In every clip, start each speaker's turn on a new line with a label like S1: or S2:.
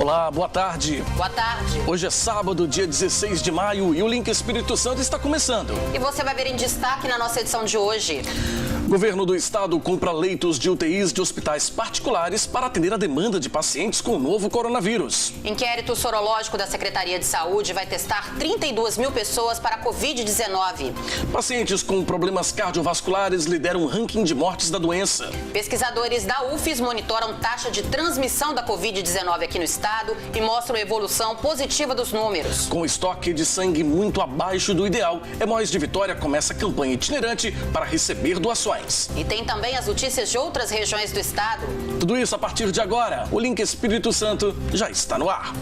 S1: Olá, boa tarde.
S2: Boa tarde.
S1: Hoje é sábado, dia 16 de maio e o Link Espírito Santo está começando.
S2: E você vai ver em destaque na nossa edição de hoje.
S1: Governo do Estado compra leitos de UTIs de hospitais particulares para atender a demanda de pacientes com o novo coronavírus.
S2: Inquérito sorológico da Secretaria de Saúde vai testar 32 mil pessoas para a Covid-19.
S1: Pacientes com problemas cardiovasculares lideram o ranking de mortes da doença.
S2: Pesquisadores da UFES monitoram taxa de transmissão da Covid-19 aqui no estado e mostram evolução positiva dos números.
S1: Com estoque de sangue muito abaixo do ideal, Hemóis de Vitória começa a campanha itinerante para receber doações.
S2: E tem também as notícias de outras regiões do estado.
S1: Tudo isso a partir de agora. O Link Espírito Santo já está no ar.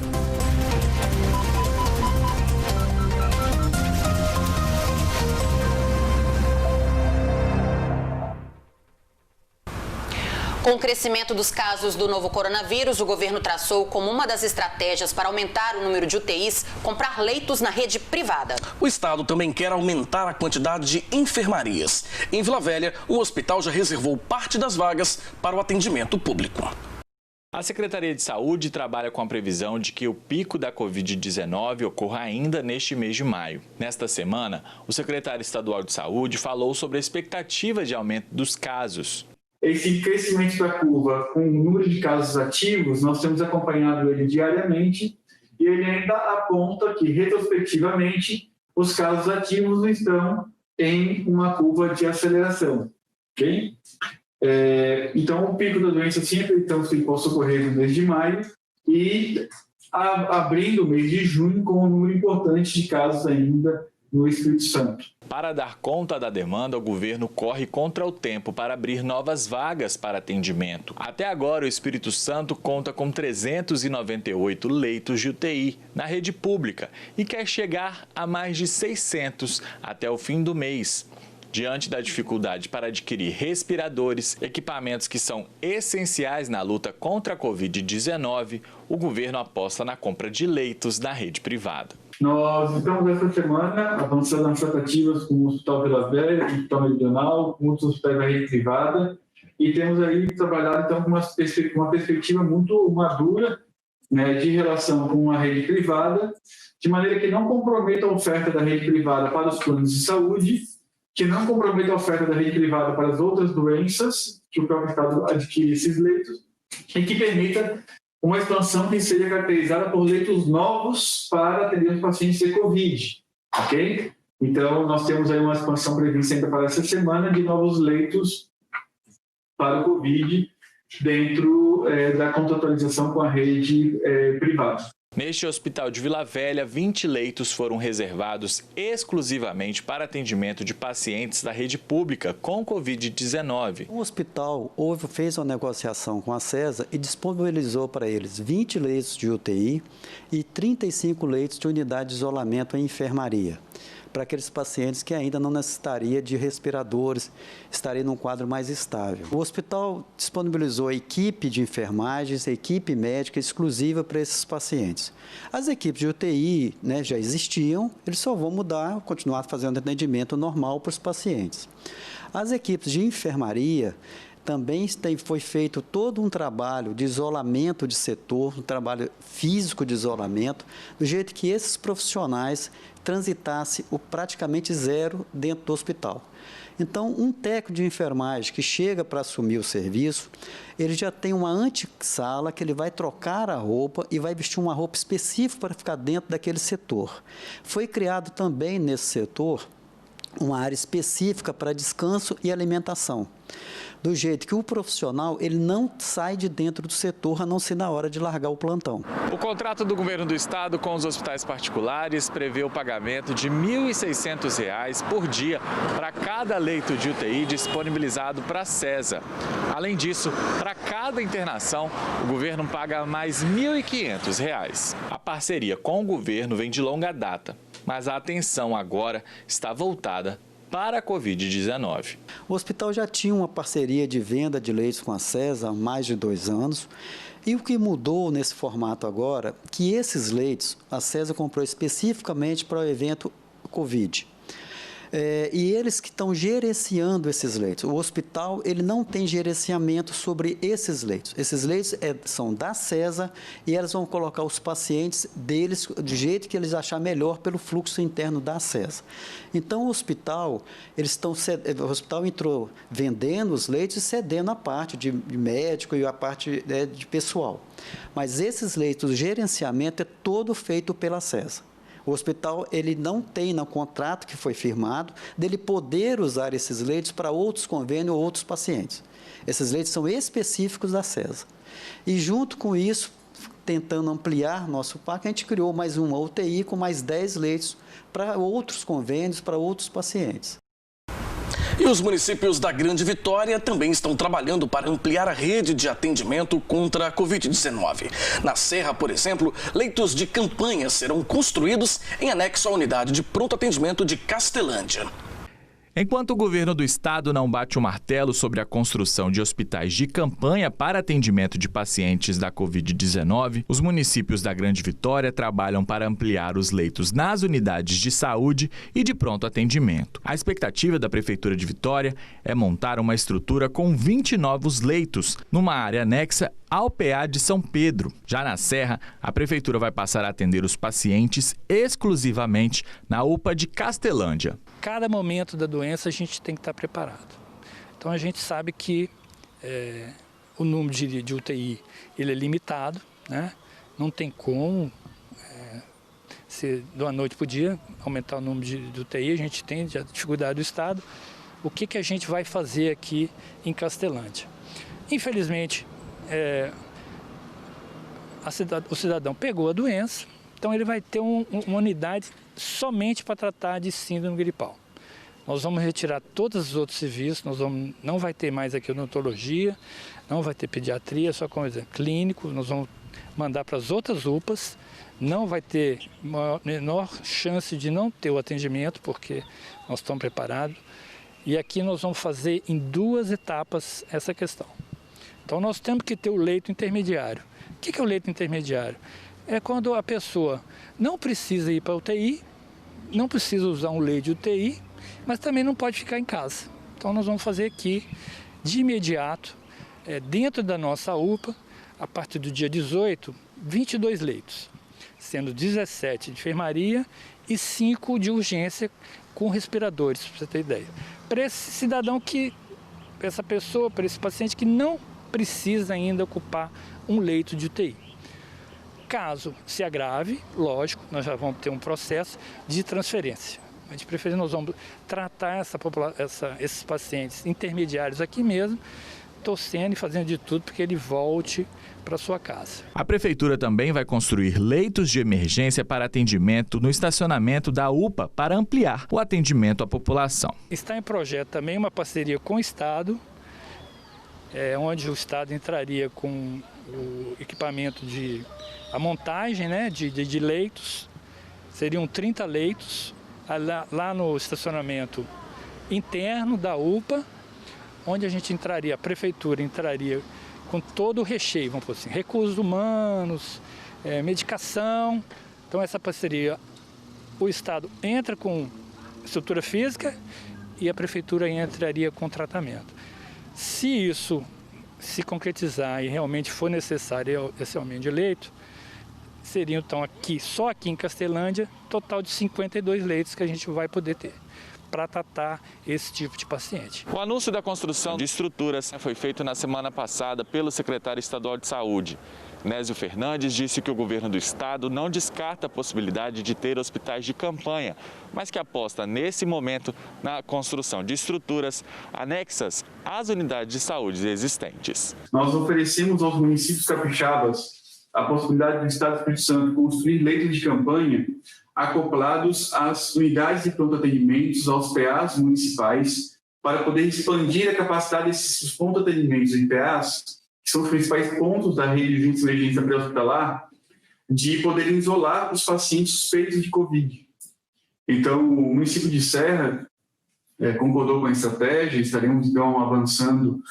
S2: Com o crescimento dos casos do novo coronavírus, o governo traçou como uma das estratégias para aumentar o número de UTIs, comprar leitos na rede privada.
S1: O Estado também quer aumentar a quantidade de enfermarias. Em Vila Velha, o hospital já reservou parte das vagas para o atendimento público.
S3: A Secretaria de Saúde trabalha com a previsão de que o pico da Covid-19 ocorra ainda neste mês de maio. Nesta semana, o secretário estadual de Saúde falou sobre a expectativa de aumento dos casos.
S4: Esse crescimento da curva com o número de casos ativos, nós temos acompanhado ele diariamente e ele ainda aponta que, retrospectivamente, os casos ativos estão em uma curva de aceleração. Okay? Então, o pico da doença sempre que possa ocorrer no mês de maio e abrindo o mês de junho com um número importante de casos ainda no Espírito Santo.
S3: Para dar conta da demanda, o governo corre contra o tempo para abrir novas vagas para atendimento. Até agora, o Espírito Santo conta com 398 leitos de UTI na rede pública e quer chegar a mais de 600 até o fim do mês. Diante da dificuldade para adquirir respiradores, equipamentos que são essenciais na luta contra a Covid-19, o governo aposta na compra de leitos na rede privada.
S4: Nós estamos essa semana avançando nas tratativas com o Hospital Vila Velha, o Hospital Meridional, com outros hospitais da rede privada e temos aí trabalhado então com uma perspectiva muito madura, né, de relação com a rede privada, de maneira que não comprometa a oferta da rede privada para os planos de saúde, que não comprometa a oferta da rede privada para as outras doenças, que o próprio Estado adquire esses leitos, e que permita uma expansão que seja caracterizada por leitos novos para atender os pacientes de Covid, ok? Então, nós temos aí uma expansão prevista ainda para essa semana de novos leitos para o Covid dentro da contratualização com a rede privada.
S3: Neste hospital de Vila Velha, 20 leitos foram reservados exclusivamente para atendimento de pacientes da rede pública com Covid-19.
S5: O hospital fez uma negociação com a CESA e disponibilizou para eles 20 leitos de UTI e 35 leitos de unidade de isolamento em enfermaria, para aqueles pacientes que ainda não necessitariam de respiradores, estariam num quadro mais estável. O hospital disponibilizou a equipe de enfermagens, a equipe médica exclusiva para esses pacientes. As equipes de UTI, né, já existiam, eles só vão mudar, continuar fazendo atendimento normal para os pacientes. As equipes de enfermaria também foi feito todo um trabalho de isolamento de setor, um trabalho físico de isolamento, do jeito que esses profissionais transitassem o praticamente zero dentro do hospital. Então, um técnico de enfermagem que chega para assumir o serviço, ele já tem uma antessala que ele vai trocar a roupa e vai vestir uma roupa específica para ficar dentro daquele setor. Foi criado também nesse setor uma área específica para descanso e alimentação, do jeito que o profissional ele não sai de dentro do setor, a não ser na hora de largar o plantão.
S3: O contrato do governo do estado com os hospitais particulares prevê o pagamento de R$ 1.600 por dia para cada leito de UTI disponibilizado para a CESA. Além disso, para cada internação, o governo paga mais R$ 1.500. A parceria com o governo vem de longa data, mas a atenção agora está voltada para a Covid-19.
S5: O hospital já tinha uma parceria de venda de leitos com a CESA há mais de 2 anos. E o que mudou nesse formato agora, que esses leitos a CESA comprou especificamente para o evento Covid. E eles que estão gerenciando esses leitos. O hospital ele não tem gerenciamento sobre esses leitos. Esses leitos são da CESA e elas vão colocar os pacientes deles do jeito que eles acharem melhor pelo fluxo interno da CESA. Então, o hospital entrou vendendo os leitos e cedendo a parte de médico e a parte de pessoal. Mas esses leitos, o gerenciamento é todo feito pela CESA. O hospital ele não tem no contrato que foi firmado dele poder usar esses leitos para outros convênios ou outros pacientes. Esses leitos são específicos da CESA. E junto com isso, tentando ampliar nosso parque, a gente criou mais uma UTI com mais 10 leitos para outros convênios, para outros pacientes.
S1: E os municípios da Grande Vitória também estão trabalhando para ampliar a rede de atendimento contra a Covid-19. Na Serra, por exemplo, leitos de campanha serão construídos em anexo à unidade de pronto atendimento de Castelândia.
S3: Enquanto o governo do estado não bate o martelo sobre a construção de hospitais de campanha para atendimento de pacientes da Covid-19, os municípios da Grande Vitória trabalham para ampliar os leitos nas unidades de saúde e de pronto atendimento. A expectativa da Prefeitura de Vitória é montar uma estrutura com 20 novos leitos, numa área anexa ao PA de São Pedro. Já na Serra, a Prefeitura vai passar a atender os pacientes exclusivamente na UPA de Castelândia.
S6: Cada momento da doença a gente tem que estar preparado. Então a gente sabe que o número de UTI ele é limitado, né? Não tem como ser de uma noite para o dia aumentar o número de UTI, a gente tem a dificuldade do estado. O que a gente vai fazer aqui em Castelândia? Infelizmente, o cidadão pegou a doença, então ele vai ter uma unidade somente para tratar de síndrome gripal. Nós vamos retirar todos os outros serviços, não vai ter mais aqui odontologia, não vai ter pediatria, só coisa clínico, nós vamos mandar para as outras UPAs, não vai ter menor chance de não ter o atendimento, porque nós estamos preparados. E aqui nós vamos fazer em 2 etapas essa questão. Então nós temos que ter o leito intermediário. O que é o leito intermediário? É quando a pessoa não precisa ir para a UTI, não precisa usar um leito de UTI, mas também não pode ficar em casa. Então nós vamos fazer aqui, de imediato, dentro da nossa UPA, a partir do dia 18, 22 leitos, sendo 17 de enfermaria e 5 de urgência com respiradores, para você ter ideia. Para esse cidadão para essa pessoa, para esse paciente que não precisa ainda ocupar um leito de UTI. Caso se agrave, lógico, nós já vamos ter um processo de transferência. De preferência, nós vamos tratar esses pacientes intermediários aqui mesmo, torcendo e fazendo de tudo para que ele volte para sua casa.
S3: A Prefeitura também vai construir leitos de emergência para atendimento no estacionamento da UPA para ampliar o atendimento à população.
S6: Está em projeto também uma parceria com o Estado, onde o Estado entraria com o equipamento a montagem, né, de leitos. Seriam 30 leitos lá no estacionamento interno da UPA, onde a Prefeitura entraria com todo o recheio, vamos dizer assim, recursos humanos, medicação. Então essa parceria, o Estado entra com estrutura física e a Prefeitura entraria com tratamento. Se isso se concretizar e realmente for necessário esse aumento de leito, seriam então só aqui em Castelândia, total de 52 leitos que a gente vai poder ter para tratar esse tipo de paciente.
S3: O anúncio da construção de estruturas foi feito na semana passada pelo secretário estadual de saúde. Nésio Fernandes disse que o governo do estado não descarta a possibilidade de ter hospitais de campanha, mas que aposta nesse momento na construção de estruturas anexas às unidades de saúde existentes.
S4: Nós oferecemos aos municípios capixabas a possibilidade do Estado do Espírito Santo construir leitos de campanha acoplados às unidades de pronto atendimentos, aos PAs municipais, para poder expandir a capacidade desses pronto atendimentos em PAs, que são os principais pontos da rede de urgência e emergência pré-hospitalar, de poderem isolar os pacientes suspeitos de Covid. Então, o município de Serra concordou com a estratégia, estaremos então avançando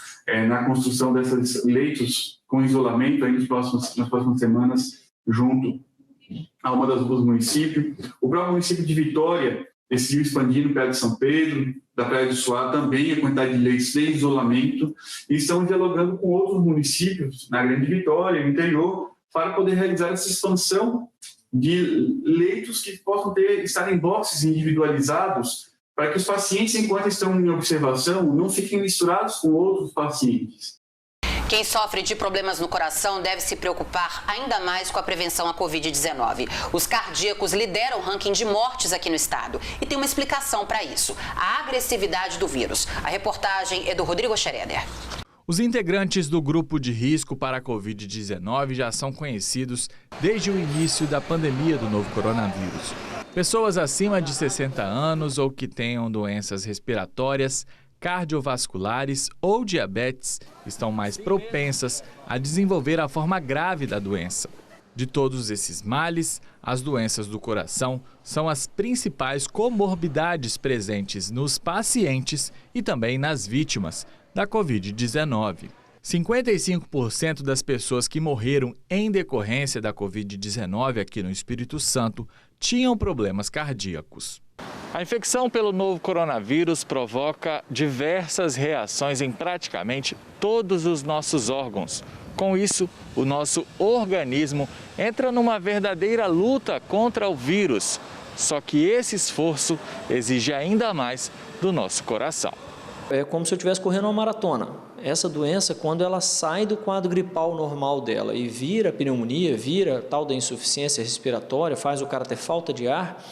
S4: na construção desses leitos com isolamento aí nas próximas semanas, junto a uma das duas municípios. O próprio município de Vitória decidiu expandir no Praia de São Pedro, da Praia do Suá também a quantidade de leitos de isolamento, e estão dialogando com outros municípios na Grande Vitória, no interior, para poder realizar essa expansão de leitos que possam estar em boxes individualizados, para que os pacientes, enquanto estão em observação, não fiquem misturados com outros pacientes.
S2: Quem sofre de problemas no coração deve se preocupar ainda mais com a prevenção à Covid-19. Os cardíacos lideram o ranking de mortes aqui no estado. E tem uma explicação para isso: a agressividade do vírus. A reportagem é do Rodrigo Schroeder.
S3: Os integrantes do grupo de risco para a Covid-19 já são conhecidos desde o início da pandemia do novo coronavírus. Pessoas acima de 60 anos ou que tenham doenças respiratórias, cardiovasculares ou diabetes estão mais propensas a desenvolver a forma grave da doença. De todos esses males, as doenças do coração são as principais comorbidades presentes nos pacientes e também nas vítimas da Covid-19. 55% das pessoas que morreram em decorrência da Covid-19 aqui no Espírito Santo tinham problemas cardíacos. A infecção pelo novo coronavírus provoca diversas reações em praticamente todos os nossos órgãos. Com isso, o nosso organismo entra numa verdadeira luta contra o vírus. Só que esse esforço exige ainda mais do nosso coração.
S7: É como se eu estivesse correndo uma maratona. Essa doença, quando ela sai do quadro gripal normal dela e vira pneumonia, vira tal da insuficiência respiratória, faz o cara ter falta de ar,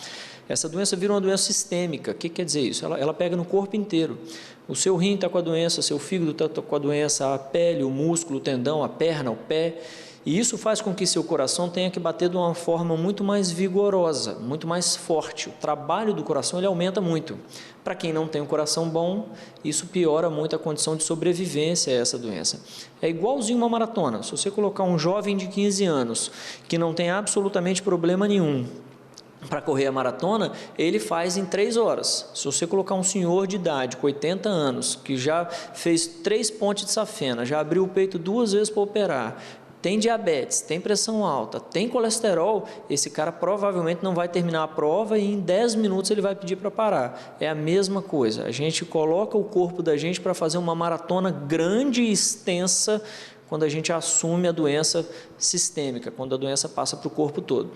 S7: essa doença vira uma doença sistêmica. O que quer dizer isso? Ela pega no corpo inteiro. O seu rim está com a doença, seu fígado está com a doença, a pele, o músculo, o tendão, a perna, o pé. E isso faz com que seu coração tenha que bater de uma forma muito mais vigorosa, muito mais forte. O trabalho do coração ele aumenta muito. Para quem não tem um coração bom, isso piora muito a condição de sobrevivência a essa doença. É igualzinho uma maratona. Se você colocar um jovem de 15 anos que não tem absolutamente problema nenhum para correr a maratona, ele faz em 3 horas. Se você colocar um senhor de idade, com 80 anos, que já fez 3 pontes de safena, já abriu o peito 2 vezes para operar, tem diabetes, tem pressão alta, tem colesterol, esse cara provavelmente não vai terminar a prova e em 10 minutos ele vai pedir para parar. É a mesma coisa, a gente coloca o corpo da gente para fazer uma maratona grande e extensa quando a gente assume a doença sistêmica, quando a doença passa para o corpo todo.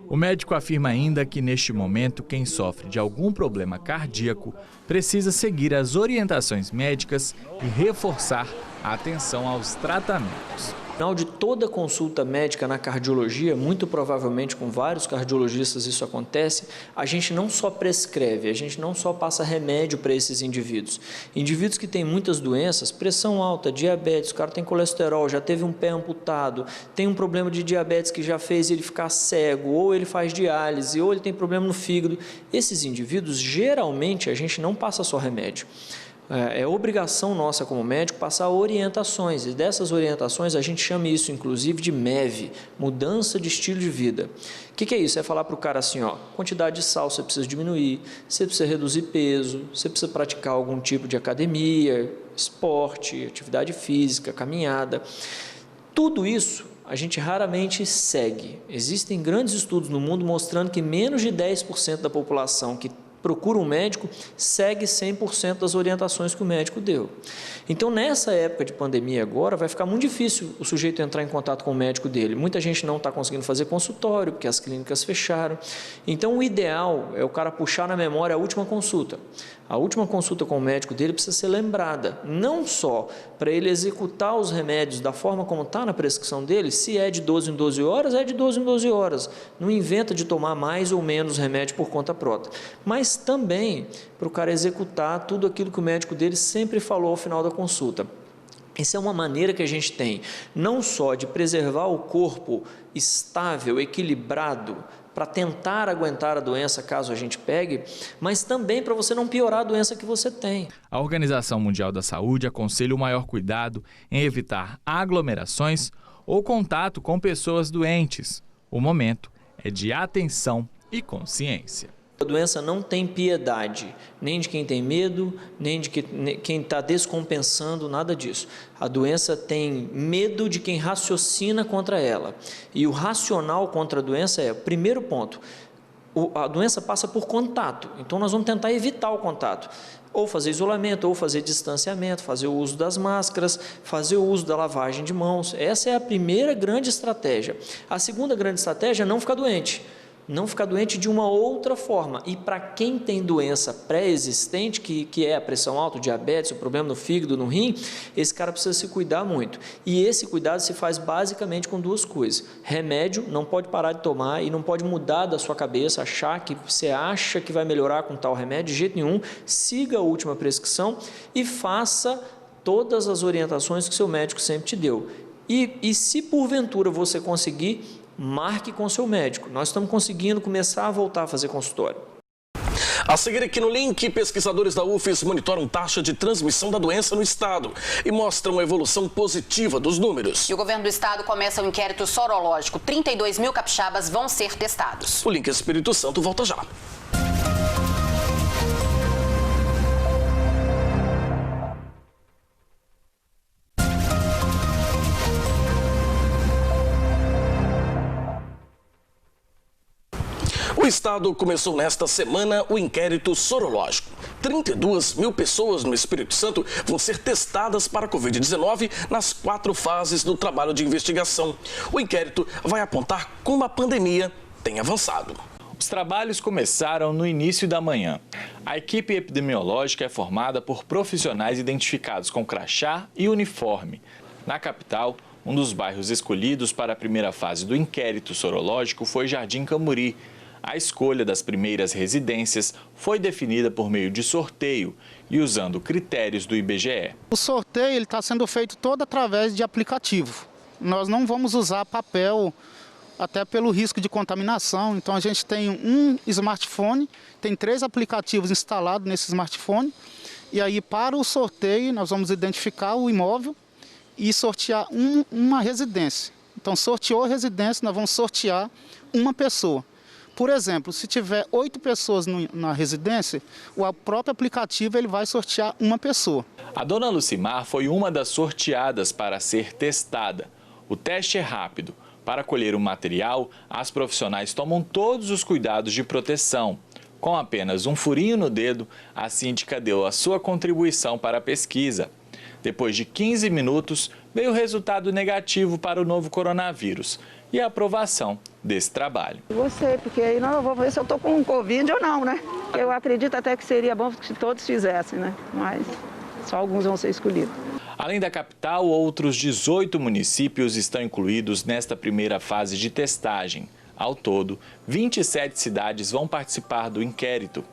S3: O médico afirma ainda que, neste momento, quem sofre de algum problema cardíaco precisa seguir as orientações médicas e reforçar a atenção aos tratamentos.
S7: No final de toda consulta médica na cardiologia, muito provavelmente com vários cardiologistas isso acontece, a gente não só prescreve, a gente não só passa remédio para esses indivíduos. Indivíduos que têm muitas doenças, pressão alta, diabetes, o cara tem colesterol, já teve um pé amputado, tem um problema de diabetes que já fez ele ficar cego, ou ele faz diálise, ou ele tem problema no fígado. Esses indivíduos, geralmente, a gente não passa só remédio. É obrigação nossa como médico passar orientações, e dessas orientações a gente chama isso inclusive de MEV, mudança de estilo de vida. O que é isso? É falar para o cara assim, ó, quantidade de sal você precisa diminuir, você precisa reduzir peso, você precisa praticar algum tipo de academia, esporte, atividade física, caminhada. Tudo isso a gente raramente segue. Existem grandes estudos no mundo mostrando que menos de 10% da população que procura um médico, segue 100% das orientações que o médico deu. Então, nessa época de pandemia agora, vai ficar muito difícil o sujeito entrar em contato com o médico dele. Muita gente não está conseguindo fazer consultório, porque as clínicas fecharam. Então, o ideal é o cara puxar na memória a última consulta. A última consulta com o médico dele precisa ser lembrada, não só para ele executar os remédios da forma como está na prescrição dele, se é de 12 em 12 horas, é de 12 em 12 horas. Não inventa de tomar mais ou menos remédio por conta própria. Mas também para o cara executar tudo aquilo que o médico dele sempre falou ao final da consulta. Essa é uma maneira que a gente tem, não só de preservar o corpo estável, equilibrado, para tentar aguentar a doença caso a gente pegue, mas também para você não piorar a doença que você tem.
S3: A Organização Mundial da Saúde aconselha o maior cuidado em evitar aglomerações ou contato com pessoas doentes. O momento é de atenção e consciência.
S7: A doença não tem piedade, nem de quem tem medo, nem de quem está descompensando, nada disso. A doença tem medo de quem raciocina contra ela. E o racional contra a doença é, primeiro ponto, a doença passa por contato, então nós vamos tentar evitar o contato. Ou fazer isolamento, ou fazer distanciamento, fazer o uso das máscaras, fazer o uso da lavagem de mãos. Essa é a primeira grande estratégia. A segunda grande estratégia é não ficar doente. Não ficar doente de uma outra forma. E para quem tem doença pré-existente, que é a pressão alta, o diabetes, o problema no fígado, no rim, esse cara precisa se cuidar muito. E esse cuidado se faz basicamente com duas coisas. Remédio, não pode parar de tomar e não pode mudar da sua cabeça, achar que você acha que vai melhorar com tal remédio, de jeito nenhum. Siga a última prescrição e faça todas as orientações que seu médico sempre te deu. E se porventura você conseguir, marque com seu médico. Nós estamos conseguindo começar a voltar a fazer consultório.
S1: A seguir aqui no link, pesquisadores da UFES monitoram taxa de transmissão da doença no estado e mostram a evolução positiva dos números.
S2: E o governo do estado começa um inquérito sorológico. 32 mil capixabas vão ser testados.
S1: O link Espírito Santo volta já. O estado começou nesta semana o inquérito sorológico. 32 mil pessoas no Espírito Santo vão ser testadas para a Covid-19 nas 4 fases do trabalho de investigação. O inquérito vai apontar como a pandemia tem avançado.
S3: Os trabalhos começaram no início da manhã. A equipe epidemiológica é formada por profissionais identificados com crachá e uniforme. Na capital, um dos bairros escolhidos para a primeira fase do inquérito sorológico foi Jardim Camburi. A escolha das primeiras residências foi definida por meio de sorteio e usando critérios do IBGE.
S8: O sorteio está sendo feito todo através de aplicativo. Nós não vamos usar papel, até pelo risco de contaminação. Então a gente tem um smartphone, tem 3 aplicativos instalados nesse smartphone. E aí para o sorteio nós vamos identificar o imóvel e sortear uma residência. Então sorteou a residência, nós vamos sortear uma pessoa. Por exemplo, se tiver 8 pessoas na residência, o próprio aplicativo ele vai sortear uma pessoa.
S3: A dona Lucimar foi uma das sorteadas para ser testada. O teste é rápido. Para colher o material, as profissionais tomam todos os cuidados de proteção. Com apenas um furinho no dedo, a síndica deu a sua contribuição para a pesquisa. Depois de 15 minutos, veio o resultado negativo para o novo coronavírus e a aprovação desse trabalho.
S9: Você, porque aí nós vamos ver se eu estou com Covid ou não, né? Eu acredito até que seria bom que todos fizessem, né? Mas só alguns vão ser escolhidos.
S3: Além da capital, outros 18 municípios estão incluídos nesta primeira fase de testagem. Ao todo, 27 cidades vão participar do inquérito.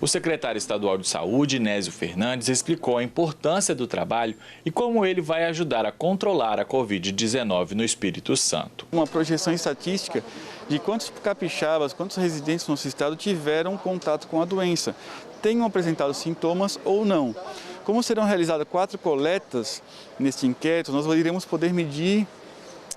S3: O secretário estadual de Saúde, Nésio Fernandes, explicou a importância do trabalho e como ele vai ajudar a controlar a Covid-19 no Espírito Santo.
S10: Uma projeção estatística de quantos capixabas, quantos residentes no nosso estado tiveram contato com a doença, tenham apresentado sintomas ou não. Como serão realizadas 4 coletas neste inquérito, nós iremos poder medir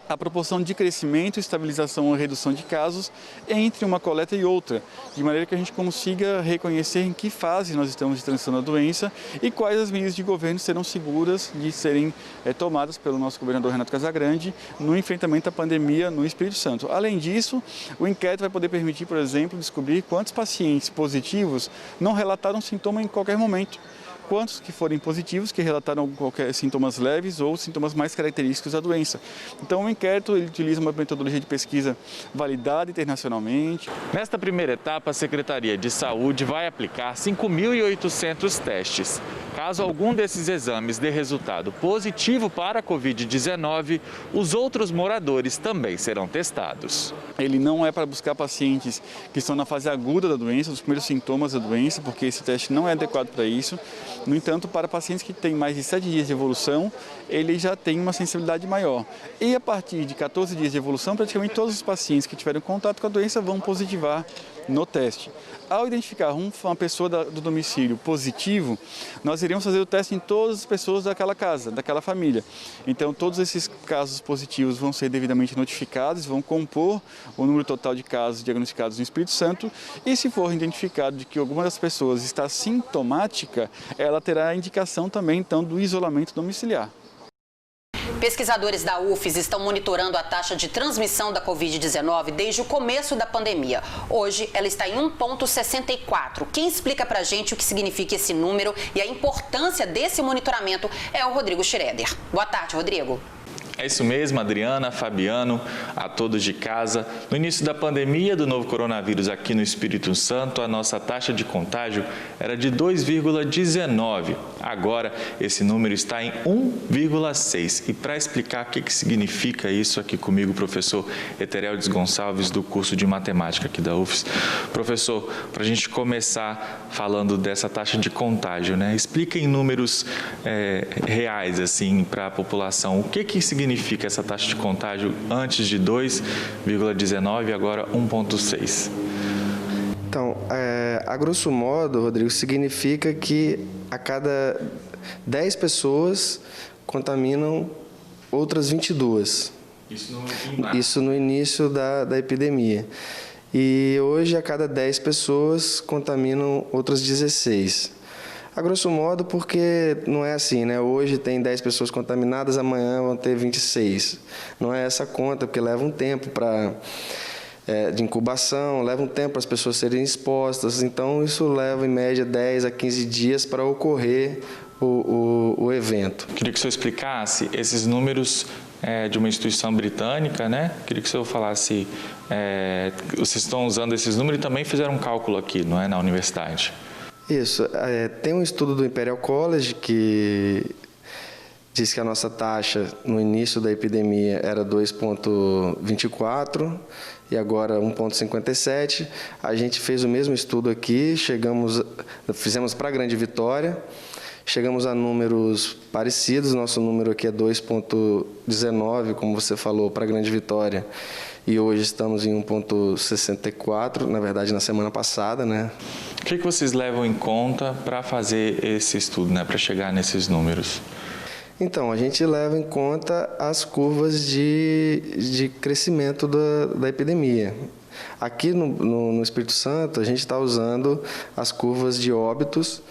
S10: a proporção de crescimento, estabilização ou redução de casos entre uma coleta e outra, de maneira que a gente consiga reconhecer em que fase nós estamos de transição da doença e quais as medidas de governo serão seguras de serem tomadas pelo nosso governador Renato Casagrande no enfrentamento da pandemia no Espírito Santo. Além disso, o inquérito vai poder permitir, por exemplo, descobrir quantos pacientes positivos não relataram sintoma em qualquer momento. Quantos que forem positivos, que relataram qualquer sintomas leves ou sintomas mais característicos da doença. Então o inquérito ele utiliza uma metodologia de pesquisa validada internacionalmente.
S3: Nesta primeira etapa, a Secretaria de Saúde vai aplicar 5.800 testes. Caso algum desses exames dê resultado positivo para a Covid-19, os outros moradores também serão testados.
S10: Ele não é para buscar pacientes que estão na fase aguda da doença, os primeiros sintomas da doença, porque esse teste não é adequado para isso. No entanto, para pacientes que têm mais de 7 dias de evolução, ele já tem uma sensibilidade maior. E a partir de 14 dias de evolução, praticamente todos os pacientes que tiveram contato com a doença vão positivar no teste. Ao identificar uma pessoa do domicílio positivo, nós iremos fazer o teste em todas as pessoas daquela casa, daquela família. Então, todos esses casos positivos vão ser devidamente notificados, vão compor o número total de casos diagnosticados no Espírito Santo. E se for identificado de que alguma das pessoas está sintomática, ela terá a indicação também, então, do isolamento domiciliar.
S2: Pesquisadores da UFES estão monitorando a taxa de transmissão da Covid-19 desde o começo da pandemia. Hoje, ela está em 1,64. Quem explica pra gente o que significa esse número e a importância desse monitoramento é o Rodrigo Schroeder. Boa tarde, Rodrigo.
S3: É isso mesmo, Adriana, Fabiano, a todos de casa. No início da pandemia do novo coronavírus aqui no Espírito Santo, a nossa taxa de contágio era de 2,19. Agora, esse número está em 1,6. E para explicar o que significa isso, aqui comigo o professor Etereldes Gonçalves, do curso de matemática aqui da UFES. Professor, para a gente começar falando dessa taxa de contágio, né? Explica em números reais, assim, para a população, o que significa essa taxa de contágio antes de 2,19 e agora 1,6?
S11: Então, a grosso modo, Rodrigo, significa que a cada 10 pessoas contaminam outras 22. Isso no início da epidemia. E hoje, a cada 10 pessoas contaminam outras 16. A grosso modo, porque não é assim, né? Hoje tem 10 pessoas contaminadas, amanhã vão ter 26. Não é essa conta, porque leva um tempo de incubação, leva um tempo para as pessoas serem expostas. Então, isso leva, em média, 10 a 15 dias para ocorrer o evento.
S3: Queria que o senhor explicasse esses números de uma instituição britânica, né? Queria que o senhor falasse, vocês estão usando esses números e também fizeram um cálculo aqui, não é, na universidade?
S11: Isso. Tem um estudo do Imperial College que diz que a nossa taxa no início da epidemia era 2,24 e agora 1,57. A gente fez o mesmo estudo aqui, fizemos para a Grande Vitória, chegamos a números parecidos. Nosso número aqui é 2,19, como você falou, para a Grande Vitória. E hoje estamos em 1,64, na verdade, na semana passada, né?
S3: O que vocês levam em conta para fazer esse estudo, né? Para chegar nesses números?
S11: Então, a gente leva em conta as curvas de crescimento da epidemia. Aqui no Espírito Santo, a gente está usando as curvas de óbitos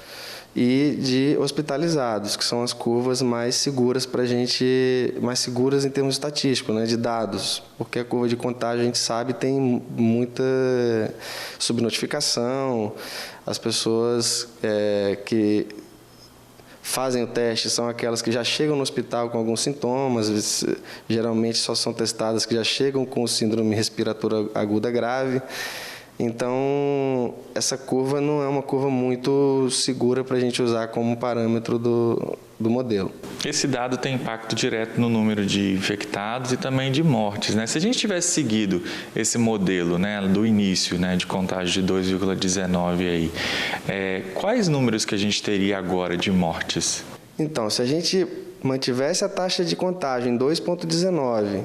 S11: e de hospitalizados, que são as curvas mais seguras para a gente, mais seguras em termos estatísticos, né, de dados, porque a curva de contágio, a gente sabe, tem muita subnotificação. As pessoas que fazem o teste são aquelas que já chegam no hospital com alguns sintomas, geralmente só são testadas que já chegam com síndrome respiratória aguda grave. Então, essa curva não é uma curva muito segura para a gente usar como parâmetro do modelo.
S3: Esse dado tem impacto direto no número de infectados e também de mortes, né? Se a gente tivesse seguido esse modelo, né, do início, né, de contágio de 2,19 aí, quais números que a gente teria agora de mortes?
S11: Então, se a gente mantivesse a taxa de contágio em 2,19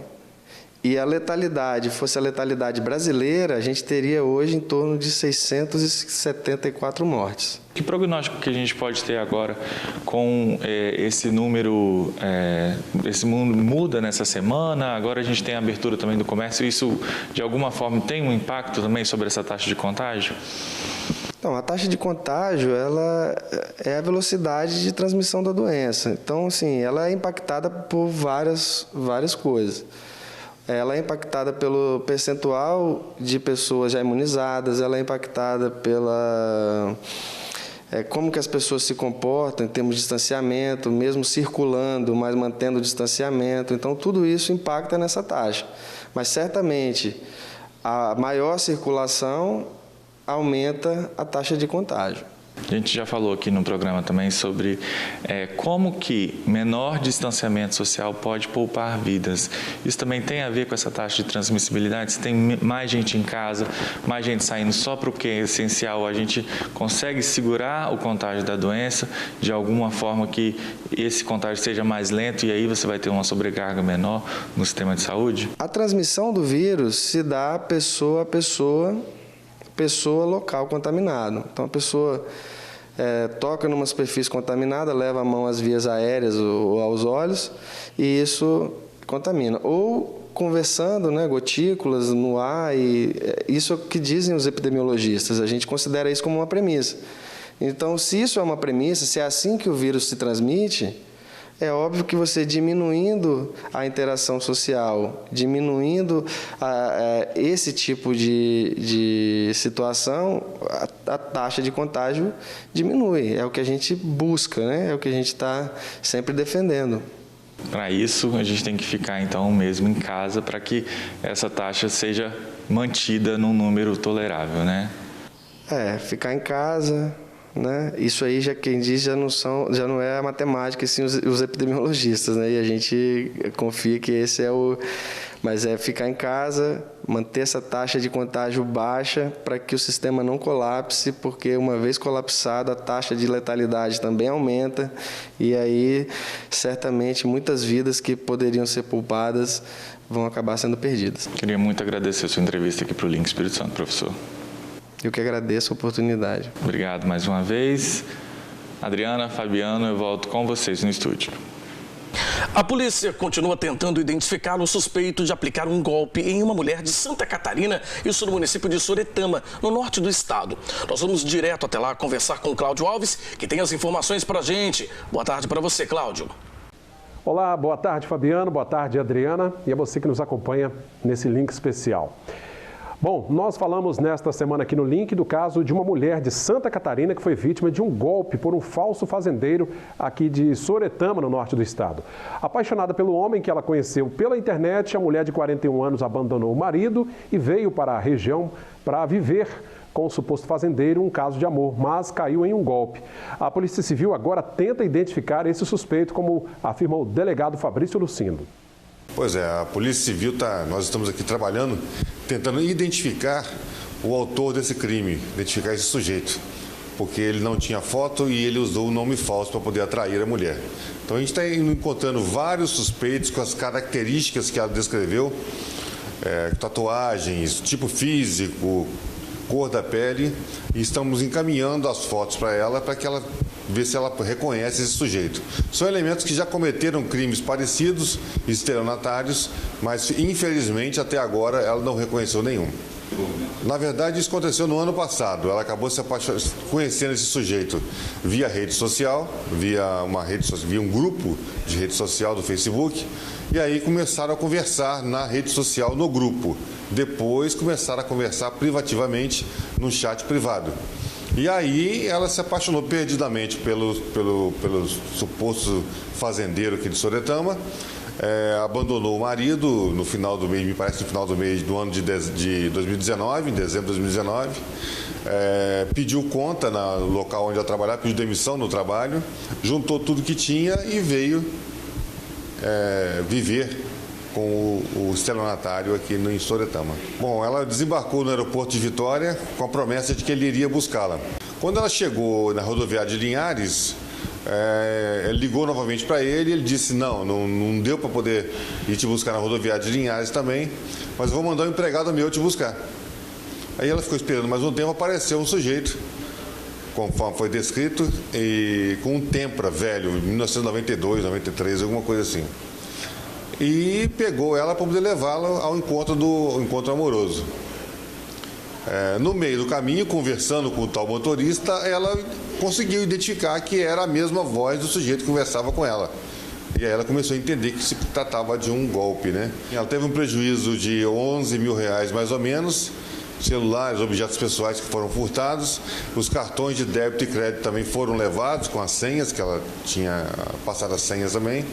S11: e a letalidade fosse a letalidade brasileira, a gente teria hoje em torno de 674 mortes.
S3: Que prognóstico que a gente pode ter agora com esse número? Esse mundo muda nessa semana, agora a gente tem a abertura também do comércio. Isso, de alguma forma, tem um impacto também sobre essa taxa de contágio?
S11: Então, a taxa de contágio, ela é a velocidade de transmissão da doença. Então, assim, ela é impactada por várias coisas. Ela é impactada pelo percentual de pessoas já imunizadas, ela é impactada pela como que as pessoas se comportam em termos de distanciamento, mesmo circulando, mas mantendo o distanciamento. Então, tudo isso impacta nessa taxa. Mas, certamente, a maior circulação aumenta a taxa de contágio.
S3: A gente já falou aqui no programa também sobre como que menor distanciamento social pode poupar vidas. Isso também tem a ver com essa taxa de transmissibilidade? Se tem mais gente em casa, mais gente saindo só para o que é essencial, a gente consegue segurar o contágio da doença de alguma forma que esse contágio seja mais lento e aí você vai ter uma sobrecarga menor no sistema de saúde?
S11: A transmissão do vírus se dá pessoa a pessoa local contaminado. Então, a pessoa toca numa superfície contaminada, leva a mão às vias aéreas ou aos olhos e isso contamina. Ou conversando, né, gotículas no ar, e isso é o que dizem os epidemiologistas, a gente considera isso como uma premissa. Então, se isso é uma premissa, se é assim que o vírus se transmite, É óbvio que você diminuindo a interação social, diminuindo esse tipo de situação, a taxa de contágio diminui. É o que a gente busca, né? É o que a gente está sempre defendendo.
S3: Para isso, a gente tem que ficar, então, mesmo em casa para que essa taxa seja mantida num número tolerável, né?
S11: Ficar em casa, né? Isso aí, já quem diz, já não é a matemática, sim os epidemiologistas, né? E a gente confia que esse é o... Mas é ficar em casa, manter essa taxa de contágio baixa para que o sistema não colapse, porque uma vez colapsado, a taxa de letalidade também aumenta e aí, certamente, muitas vidas que poderiam ser poupadas vão acabar sendo perdidas.
S3: Queria muito agradecer a sua entrevista aqui para o Link Espírito Santo, professor.
S11: Eu que agradeço a oportunidade.
S3: Obrigado mais uma vez. Adriana, Fabiano, eu volto com vocês no estúdio.
S1: A polícia continua tentando identificar o suspeito de aplicar um golpe em uma mulher de Santa Catarina, isso no município de Soretama, no norte do estado. Nós vamos direto até lá conversar com o Cláudio Alves, que tem as informações para a gente. Boa tarde para você, Cláudio.
S12: Olá, boa tarde, Fabiano, boa tarde, Adriana, e a você que nos acompanha nesse link especial. Bom, nós falamos nesta semana aqui no Link do caso de uma mulher de Santa Catarina que foi vítima de um golpe por um falso fazendeiro aqui de Soretama, no norte do estado. Apaixonada pelo homem que ela conheceu pela internet, a mulher de 41 anos abandonou o marido e veio para a região para viver com o suposto fazendeiro um caso de amor, mas caiu em um golpe. A Polícia Civil agora tenta identificar esse suspeito, como afirma o delegado Fabrício Lucindo.
S13: Pois é, a Polícia Civil nós estamos aqui trabalhando, tentando identificar o autor desse crime, identificar esse sujeito, porque ele não tinha foto e ele usou o nome falso para poder atrair a mulher. Então a gente está encontrando vários suspeitos com as características que ela descreveu, tatuagens, tipo físico, cor da pele, e estamos encaminhando as fotos para ela para que ela ver se ela reconhece esse sujeito. São elementos que já cometeram crimes parecidos, estelionatários, mas infelizmente até agora ela não reconheceu nenhum. Na verdade, isso aconteceu no ano passado. Ela acabou conhecendo esse sujeito via rede social, via um grupo de rede social do Facebook, e aí começaram a conversar na rede social, no grupo. Depois começaram a conversar privativamente no chat privado. E aí ela se apaixonou perdidamente pelo suposto fazendeiro aqui de Soretama, abandonou o marido no final do mês, me parece no final do mês do ano de 2019, em dezembro de 2019, pediu conta no local onde ela trabalhava, pediu demissão no trabalho, juntou tudo que tinha e veio viver com o estelionatário aqui em Soretama. Bom, ela desembarcou no aeroporto de Vitória com a promessa de que ele iria buscá-la. Quando ela chegou na rodoviária de Linhares, ele ligou novamente para ele, ele disse, não deu para poder ir te buscar na rodoviária de Linhares também, mas vou mandar um empregado meu te buscar. Aí ela ficou esperando mais um tempo, apareceu um sujeito, conforme foi descrito, e com um Tempra velho, 1992, 93, alguma coisa assim. E pegou ela para poder levá-la ao encontro amoroso. No meio do caminho, conversando com o tal motorista, ela conseguiu identificar que era a mesma voz do sujeito que conversava com ela. E aí ela começou a entender que se tratava de um golpe, né? Ela teve um prejuízo de R$11 mil mais ou menos, celulares, objetos pessoais que foram furtados, os cartões de débito e crédito também foram levados com as senhas, que ela tinha passado as senhas também,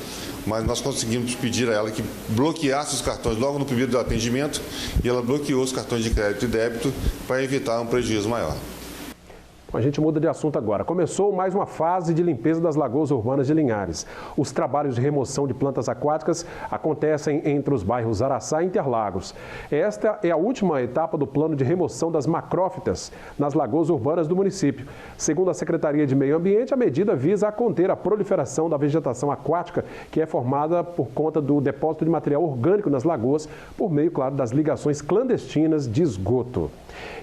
S13: mas nós conseguimos pedir a ela que bloqueasse os cartões logo no primeiro atendimento e ela bloqueou os cartões de crédito e débito para evitar um prejuízo maior.
S12: A gente muda de assunto agora. Começou mais uma fase de limpeza das lagoas urbanas de Linhares. Os trabalhos de remoção de plantas aquáticas acontecem entre os bairros Araçá e Interlagos. Esta é a última etapa do plano de remoção das macrófitas nas lagoas urbanas do município. Segundo a Secretaria de Meio Ambiente, a medida visa conter a proliferação da vegetação aquática, que é formada por conta do depósito de material orgânico nas lagoas, por meio, claro, das ligações clandestinas de esgoto.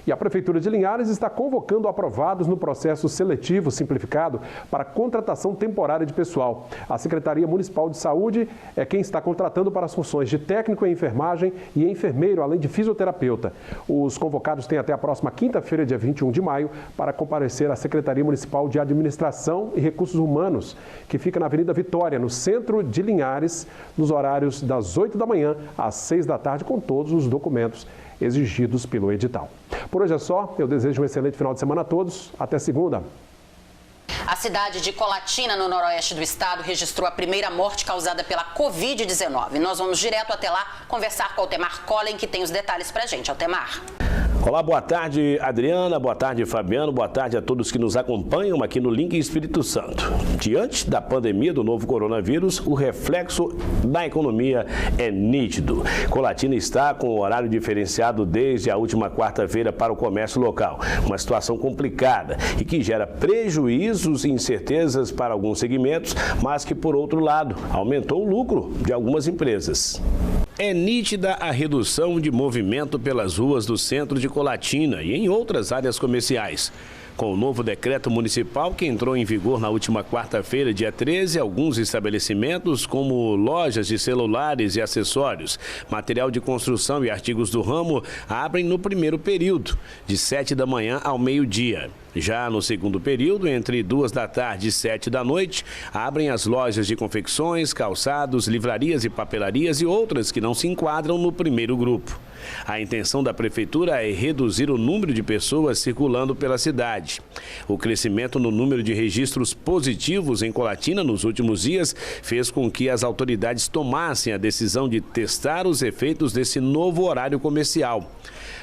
S12: E a Prefeitura de Linhares está convocando o aprovado aprovados no processo seletivo simplificado para contratação temporária de pessoal. A Secretaria Municipal de Saúde é quem está contratando para as funções de técnico em enfermagem e enfermeiro, além de fisioterapeuta. Os convocados têm até a próxima quinta-feira, dia 21 de maio, para comparecer à Secretaria Municipal de Administração e Recursos Humanos, que fica na Avenida Vitória, no centro de Linhares, nos horários das 8 da manhã às 6 da tarde, com todos os documentos exigidos pelo edital. Por hoje é só, eu desejo um excelente final de semana a todos. Até segunda.
S2: A cidade de Colatina, no noroeste do estado, registrou a primeira morte causada pela Covid-19. Nós vamos direto até lá conversar com o Altemar Collen, que tem os detalhes pra gente. Altemar.
S14: Olá, boa tarde, Adriana, boa tarde, Fabiano, boa tarde a todos que nos acompanham aqui no Link Espírito Santo. Diante da pandemia do novo coronavírus, o reflexo da economia é nítido. Colatina está com o horário diferenciado desde a última quarta-feira para o comércio local. Uma situação complicada e que gera prejuízos e incertezas para alguns segmentos, mas que, por outro lado, aumentou o lucro de algumas empresas. É nítida a redução de movimento pelas ruas do centro de Colatina e em outras áreas comerciais. Com o novo decreto municipal que entrou em vigor na última quarta-feira, dia 13, alguns estabelecimentos, como lojas de celulares e acessórios, material de construção e artigos do ramo, abrem no primeiro período, de 7 da manhã ao meio-dia. Já no segundo período, entre 2 da tarde e 7 da noite, abrem as lojas de confecções, calçados, livrarias e papelarias e outras que não se enquadram no primeiro grupo. A intenção da prefeitura é reduzir o número de pessoas circulando pela cidade. O crescimento no número de registros positivos em Colatina nos últimos dias fez com que as autoridades tomassem a decisão de testar os efeitos desse novo horário comercial.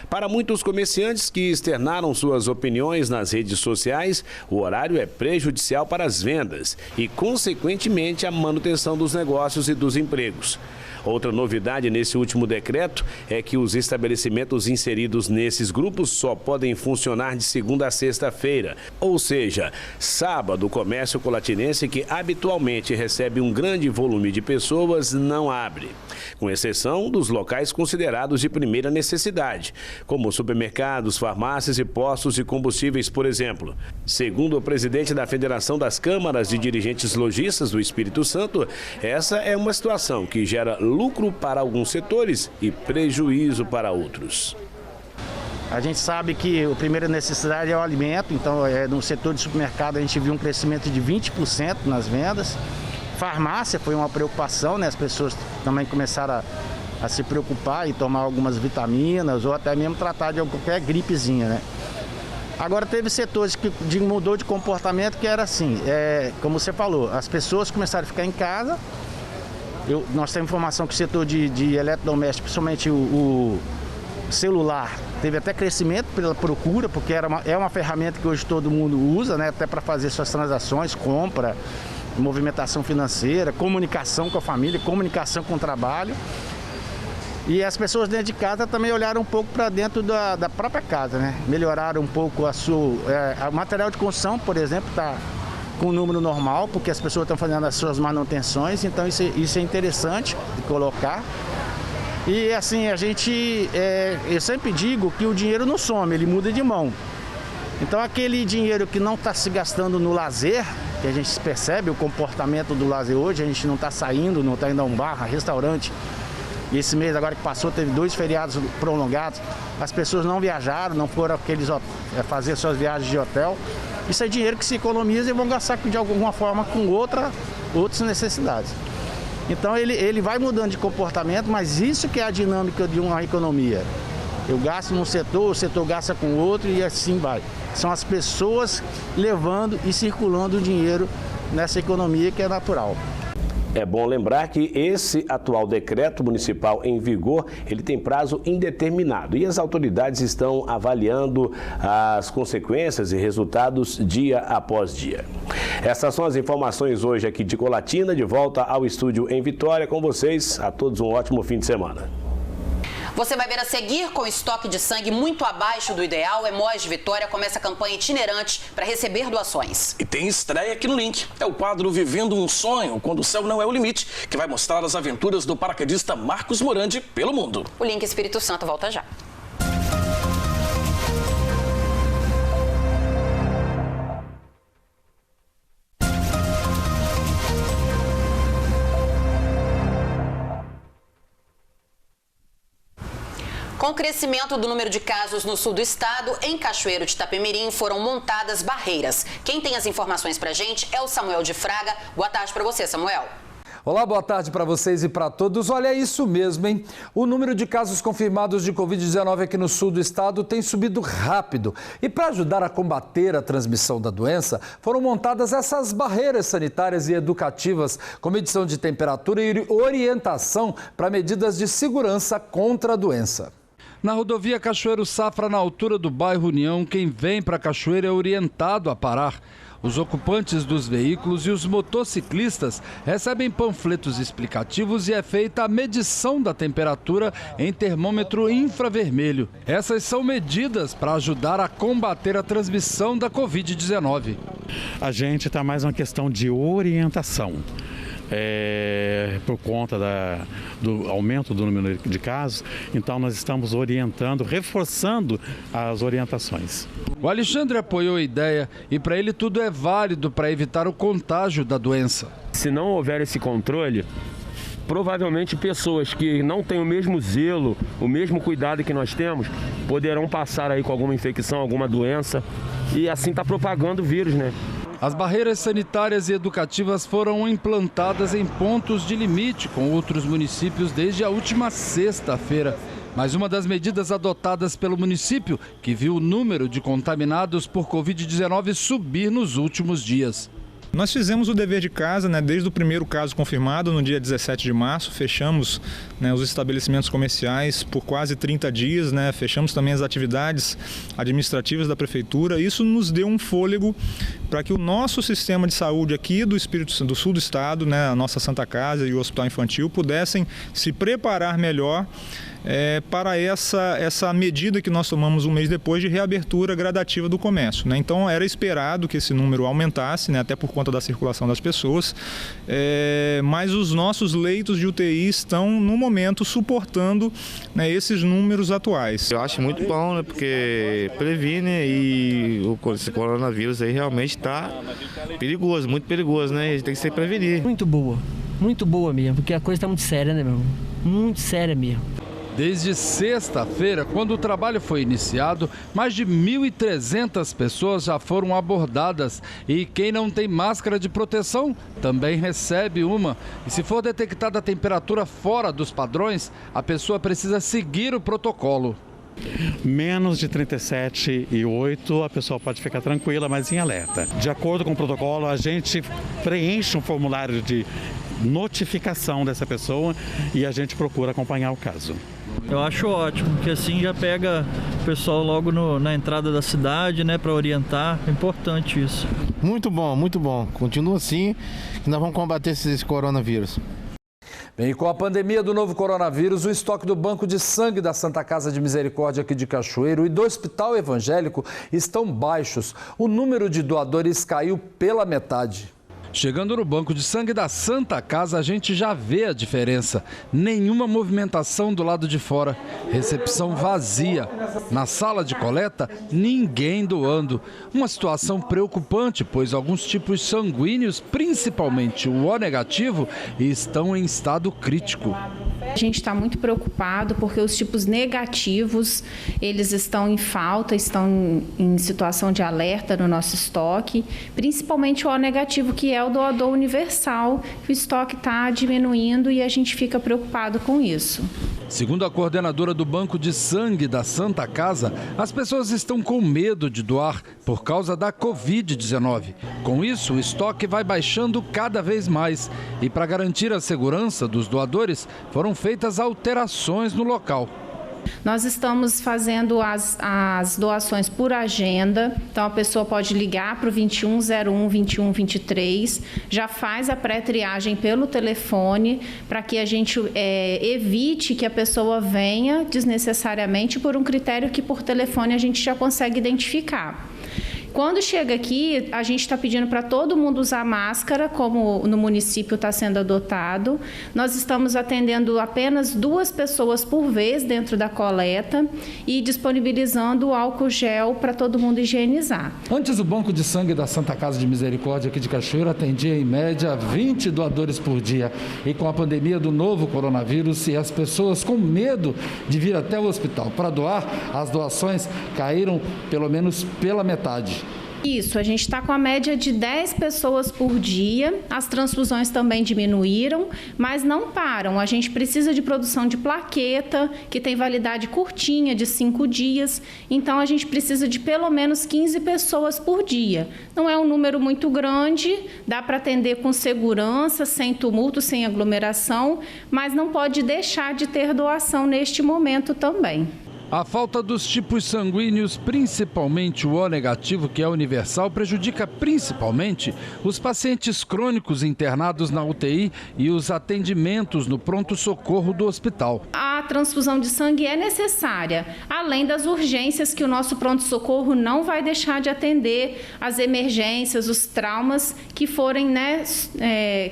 S14: Para muitos comerciantes que externaram suas opiniões nas redes sociais, o horário é prejudicial para as vendas e, consequentemente, a manutenção dos negócios e dos empregos. Outra novidade nesse último decreto é que os estabelecimentos inseridos nesses grupos só podem funcionar de segunda a sexta-feira, ou seja, sábado o comércio colatinense, que habitualmente recebe um grande volume de pessoas, não abre, com exceção dos locais considerados de primeira necessidade, como supermercados, farmácias e postos de combustíveis, por exemplo. Segundo o presidente da Federação das Câmaras de Dirigentes Lojistas do Espírito Santo, essa é uma situação que gera lucro para alguns setores e prejuízo para outros.
S15: A gente sabe que a primeira necessidade é o alimento, então no setor de supermercado a gente viu um crescimento de 20% nas vendas. Farmácia foi uma preocupação, né? As pessoas também começaram a se preocupar em tomar algumas vitaminas ou até mesmo tratar de qualquer gripezinha, né? Agora teve setores que mudou de comportamento, que era assim, como você falou, as pessoas começaram a ficar em casa. Nós temos informação que o setor de eletrodoméstico, principalmente o celular, teve até crescimento pela procura, porque é uma ferramenta que hoje todo mundo usa, né, até para fazer suas transações, compra, movimentação financeira, comunicação com a família, comunicação com o trabalho. E as pessoas dentro de casa também olharam um pouco para dentro da própria casa, né? Melhoraram um pouco o material de construção, por exemplo, está com um número normal, porque as pessoas estão fazendo as suas manutenções, então isso é interessante de colocar. E assim, eu sempre digo que o dinheiro não some, ele muda de mão. Então aquele dinheiro que não está se gastando no lazer, que a gente percebe o comportamento do lazer hoje, a gente não está saindo, não está indo a um bar, a restaurante. E esse mês agora que passou, teve 2 feriados prolongados, as pessoas não viajaram, não foram fazer suas viagens de hotel. Isso é dinheiro que se economiza e vão gastar de alguma forma com outras necessidades. Então ele vai mudando de comportamento, mas isso que é a dinâmica de uma economia. Eu gasto num setor, o setor gasta com outro e assim vai. São as pessoas levando e circulando o dinheiro nessa economia que é natural.
S14: É bom lembrar que esse atual decreto municipal em vigor, ele tem prazo indeterminado e as autoridades estão avaliando as consequências e resultados dia após dia. Essas são as informações hoje aqui de Colatina, de volta ao estúdio em Vitória com vocês. A todos um ótimo fim de semana.
S2: Você vai ver a seguir, com estoque de sangue muito abaixo do ideal, Hemóis de Vitória começa a campanha itinerante para receber doações.
S1: E tem estreia aqui no Link. É o quadro Vivendo um Sonho, quando o céu não é o limite, que vai mostrar as aventuras do paraquedista Marcos Morandi pelo mundo.
S2: O Link Espírito Santo volta já. Com o crescimento do número de casos no sul do estado, em Cachoeiro de Itapemirim foram montadas barreiras. Quem tem as informações pra gente é o Samuel de Fraga. Boa tarde para você, Samuel.
S16: Olá, boa tarde para vocês e para todos. Olha, é isso mesmo, hein? O número de casos confirmados de Covid-19 aqui no sul do estado tem subido rápido. E para ajudar a combater a transmissão da doença, foram montadas essas barreiras sanitárias e educativas com medição de temperatura e orientação para medidas de segurança contra a doença. Na rodovia Cachoeiro Safra, na altura do bairro União, quem vem para Cachoeiro é orientado a parar. Os ocupantes dos veículos e os motociclistas recebem panfletos explicativos e é feita a medição da temperatura em termômetro infravermelho. Essas são medidas para ajudar a combater a transmissão da Covid-19.
S17: A gente está mais uma questão de orientação. Por conta do aumento do número de casos, então nós estamos orientando, reforçando as orientações.
S16: O Alexandre apoiou a ideia e para ele tudo é válido para evitar o contágio da doença.
S18: Se não houver esse controle, provavelmente pessoas que não têm o mesmo zelo, o mesmo cuidado que nós temos, poderão passar aí com alguma infecção, alguma doença e assim está propagando o vírus, né?
S16: As barreiras sanitárias e educativas foram implantadas em pontos de limite com outros municípios desde a última sexta-feira. Mas uma das medidas adotadas pelo município, que viu o número de contaminados por Covid-19 subir nos últimos dias.
S19: Nós fizemos o dever de casa, desde o primeiro caso confirmado, no dia 17 de março, fechamos os estabelecimentos comerciais por quase 30 dias, fechamos também as atividades administrativas da prefeitura. Isso nos deu um fôlego para que o nosso sistema de saúde aqui do sul do estado, a nossa Santa Casa e o Hospital Infantil, pudessem se preparar melhor para essa medida que nós tomamos um mês depois de reabertura gradativa do comércio. Então era esperado que esse número aumentasse, até por conta da circulação das pessoas, mas os nossos leitos de UTI estão no momento suportando esses números atuais.
S20: Eu acho muito bom, porque previne e esse coronavírus aí realmente está perigoso, muito perigoso, A gente tem que se prevenir.
S21: Muito boa mesmo, porque a coisa está muito séria, meu irmão? Muito séria mesmo.
S16: Desde sexta-feira, quando o trabalho foi iniciado, mais de 1.300 pessoas já foram abordadas. E quem não tem máscara de proteção também recebe uma. E se for detectada a temperatura fora dos padrões, a pessoa precisa seguir o protocolo.
S17: Menos de 37,8, a pessoa pode ficar tranquila, mas em alerta. De acordo com o protocolo, a gente preenche um formulário de notificação dessa pessoa e a gente procura acompanhar o caso.
S22: Eu acho ótimo, porque assim já pega o pessoal logo na entrada da cidade, para orientar. É importante isso.
S23: Muito bom. Continua assim que nós vamos combater esse coronavírus.
S16: Bem, com a pandemia do novo coronavírus, o estoque do Banco de Sangue da Santa Casa de Misericórdia aqui de Cachoeiro e do Hospital Evangélico estão baixos. O número de doadores caiu pela metade. Chegando no banco de sangue da Santa Casa, a gente já vê a diferença. Nenhuma movimentação do lado de fora. Recepção vazia. Na sala de coleta, ninguém doando. Uma situação preocupante, pois alguns tipos sanguíneos, principalmente o O negativo, estão em estado crítico.
S24: A gente está muito preocupado porque os tipos negativos, eles estão em falta, estão em situação de alerta no nosso estoque, principalmente o O negativo, que é o doador universal, que o estoque está diminuindo e a gente fica preocupado com isso.
S16: Segundo a coordenadora do Banco de Sangue da Santa Casa, as pessoas estão com medo de doar por causa da Covid-19. Com isso, o estoque vai baixando cada vez mais. E para garantir a segurança dos doadores, foram feitas alterações no local.
S24: Nós estamos fazendo as doações por agenda, então a pessoa pode ligar para o 2101 2123, já faz a pré-triagem pelo telefone para que a gente evite que a pessoa venha desnecessariamente por um critério que por telefone a gente já consegue identificar. Quando chega aqui, a gente está pedindo para todo mundo usar máscara, como no município está sendo adotado. Nós estamos atendendo apenas 2 pessoas por vez dentro da coleta e disponibilizando o álcool gel para todo mundo higienizar.
S16: Antes, o Banco de Sangue da Santa Casa de Misericórdia aqui de Cachoeira atendia em média 20 doadores por dia. E com a pandemia do novo coronavírus e as pessoas com medo de vir até o hospital para doar, as doações caíram pelo menos pela metade.
S24: Isso, a gente está com a média de 10 pessoas por dia, as transfusões também diminuíram, mas não param. A gente precisa de produção de plaqueta, que tem validade curtinha, de 5 dias, então a gente precisa de pelo menos 15 pessoas por dia. Não é um número muito grande, dá para atender com segurança, sem tumulto, sem aglomeração, mas não pode deixar de ter doação neste momento também.
S16: A falta dos tipos sanguíneos, principalmente o O negativo, que é universal, prejudica principalmente os pacientes crônicos internados na UTI e os atendimentos no pronto-socorro do hospital.
S24: A transfusão de sangue é necessária, além das urgências que o nosso pronto-socorro não vai deixar de atender, as emergências, os traumas que forem,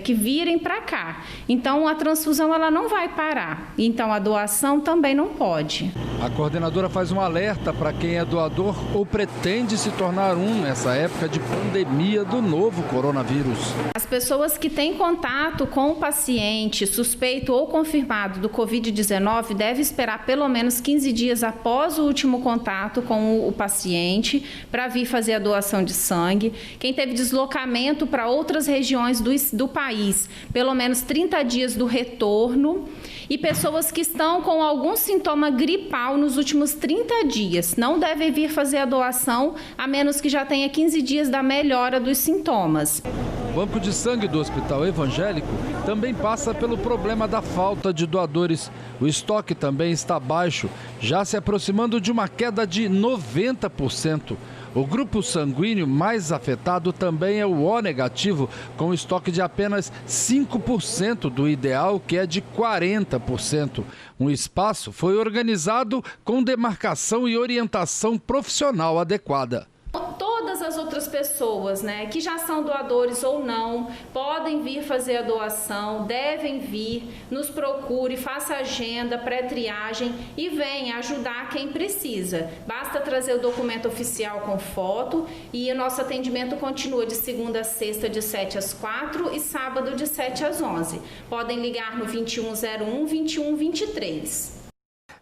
S24: que virem para cá. Então, a transfusão ela não vai parar. Então, a doação também não pode.
S16: A coordenadora faz um alerta para quem é doador ou pretende se tornar nessa época de pandemia do novo coronavírus.
S24: As pessoas que têm contato com o paciente suspeito ou confirmado do Covid-19 devem esperar pelo menos 15 dias após o último contato com o paciente para vir fazer a doação de sangue. Quem teve deslocamento para outras regiões do país, pelo menos 30 dias do retorno. E pessoas que estão com algum sintoma gripal nos últimos 30 dias não devem vir fazer a doação, a menos que já tenha 15 dias da melhora dos sintomas.
S16: O Banco de Sangue do Hospital Evangélico também passa pelo problema da falta de doadores. O estoque também está baixo, já se aproximando de uma queda de 90%. O grupo sanguíneo mais afetado também é o O negativo, com estoque de apenas 5% do ideal, que é de 40%. Um espaço foi organizado com demarcação e orientação profissional adequada.
S24: Todas as outras pessoas, que já são doadores ou não, podem vir fazer a doação, devem vir, nos procure, faça agenda, pré-triagem e venha ajudar quem precisa. Basta trazer o documento oficial com foto e o nosso atendimento continua de segunda a sexta de 7 às 4 e sábado de 7 às 11. Podem ligar no 2101-2123.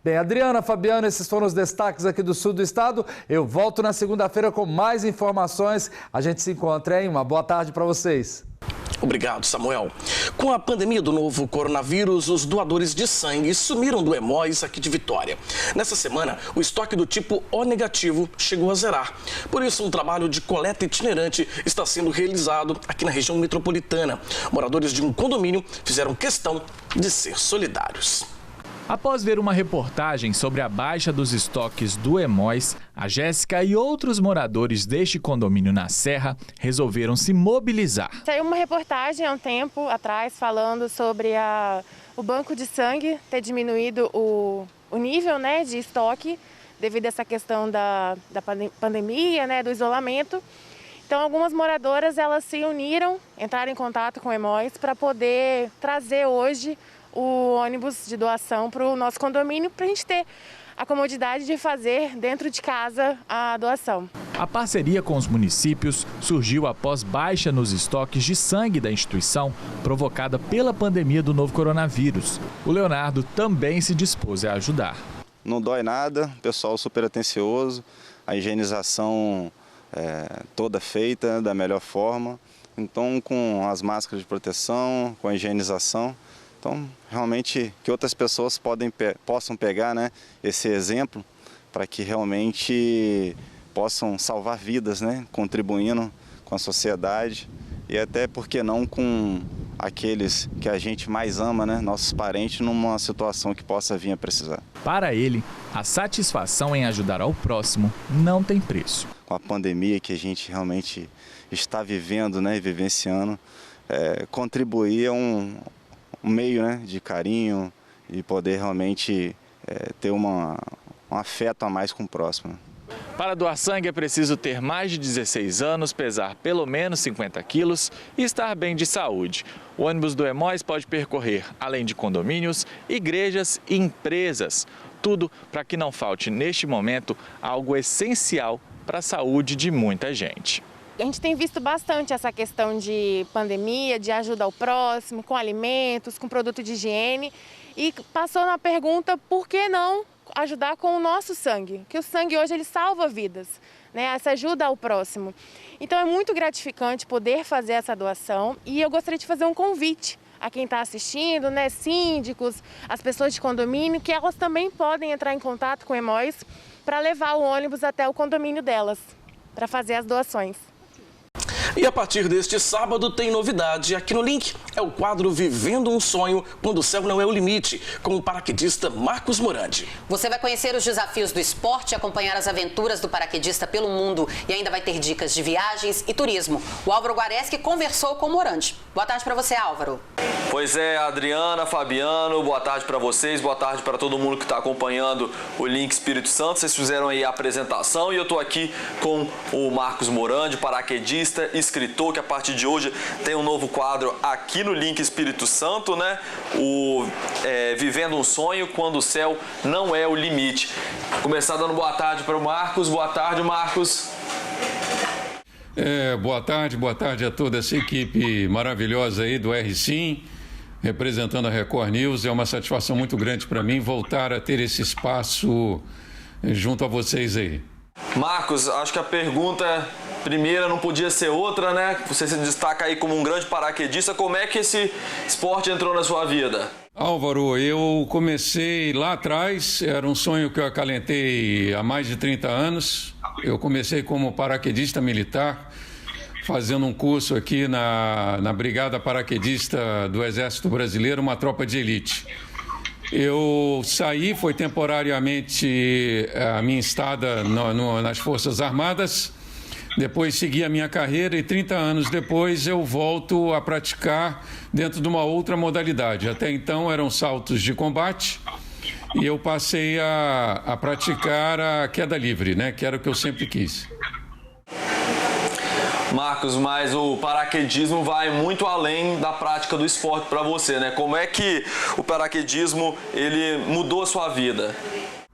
S16: Bem, Adriana, Fabiano, esses foram os destaques aqui do sul do estado. Eu volto na segunda-feira com mais informações. A gente se encontra, hein? Uma boa tarde para vocês.
S1: Obrigado, Samuel. Com a pandemia do novo coronavírus, os doadores de sangue sumiram do Hemóis aqui de Vitória. Nessa semana, o estoque do tipo O negativo chegou a zerar. Por isso, um trabalho de coleta itinerante está sendo realizado aqui na região metropolitana. Moradores de um condomínio fizeram questão de ser solidários.
S3: Após ver uma reportagem sobre a baixa dos estoques do Hemóis, a Jéssica e outros moradores deste condomínio na Serra resolveram se mobilizar.
S4: Saiu uma reportagem há um tempo atrás falando sobre o banco de sangue ter diminuído o nível de estoque devido a essa questão da pandemia, do isolamento. Então, algumas moradoras elas se uniram, entraram em contato com o Hemóis para poder trazer hoje o ônibus de doação para o nosso condomínio, para a gente ter a comodidade de fazer dentro de casa a doação.
S3: A parceria com os municípios surgiu após baixa nos estoques de sangue da instituição, provocada pela pandemia do novo coronavírus. O Leonardo também se dispôs a ajudar.
S5: Não dói nada, pessoal super atencioso, a higienização toda feita da melhor forma. Então, com as máscaras de proteção, com a higienização, então, realmente, que outras pessoas possam pegar esse exemplo para que realmente possam salvar vidas, contribuindo com a sociedade e até, por que não, com aqueles que a gente mais ama, nossos parentes, numa situação que possa vir a precisar.
S3: Para ele, a satisfação em ajudar ao próximo não tem preço.
S5: Com a pandemia que a gente realmente está vivendo e vivenciando, contribuir é um meio de carinho e poder realmente ter um afeto a mais com o próximo.
S3: Para doar sangue é preciso ter mais de 16 anos, pesar pelo menos 50 quilos e estar bem de saúde. O ônibus do Hemóis pode percorrer, além de condomínios, igrejas e empresas. Tudo para que não falte, neste momento, algo essencial para a saúde de muita gente.
S4: A gente tem visto bastante essa questão de pandemia, de ajuda ao próximo, com alimentos, com produto de higiene. E passou na pergunta, por que não ajudar com o nosso sangue? Porque o sangue hoje ele salva vidas, né? Essa ajuda ao próximo. Então é muito gratificante poder fazer essa doação e eu gostaria de fazer um convite a quem está assistindo, né? Síndicos, as pessoas de condomínio, que elas também podem entrar em contato com o Hemóis para levar o ônibus até o condomínio delas, para fazer as doações.
S1: E a partir deste sábado tem novidade aqui no Link. É o quadro Vivendo um Sonho, quando o céu não é o limite, com o paraquedista Marcos Morandi.
S2: Você vai conhecer os desafios do esporte, acompanhar as aventuras do paraquedista pelo mundo e ainda vai ter dicas de viagens e turismo. O Álvaro Guareschi conversou com o Morandi. Boa tarde para você, Álvaro.
S6: Pois é, Adriana, Fabiano, boa tarde para vocês, boa tarde para todo mundo que está acompanhando o Link Espírito Santo. Vocês fizeram aí a apresentação e eu estou aqui com o Marcos Morandi, paraquedista, escritor, que a partir de hoje tem um novo quadro aqui no Link Espírito Santo, né? Vivendo um Sonho, quando o céu não é o limite. Vou começar dando boa tarde para o Marcos. Boa tarde, Marcos.
S7: Boa tarde a toda essa equipe maravilhosa aí do R-Sim, representando a Record News. É uma satisfação muito grande para mim voltar a ter esse espaço junto a vocês aí.
S6: Marcos, acho que a pergunta primeira não podia ser outra, né? Você se destaca aí como um grande paraquedista. Como é que esse esporte entrou na sua vida?
S7: Álvaro, eu comecei lá atrás, era um sonho que eu acalentei há mais de 30 anos. Eu comecei como paraquedista militar, fazendo um curso aqui na Brigada Paraquedista do Exército Brasileiro, uma tropa de elite. Eu saí, foi temporariamente a minha estada nas Forças Armadas, depois segui a minha carreira e 30 anos depois eu volto a praticar dentro de uma outra modalidade. Até então eram saltos de combate e eu passei a praticar a queda livre, né, que era o que eu sempre quis.
S6: Marcos, mas o paraquedismo vai muito além da prática do esporte para você, né? Como é que o paraquedismo ele mudou a sua vida?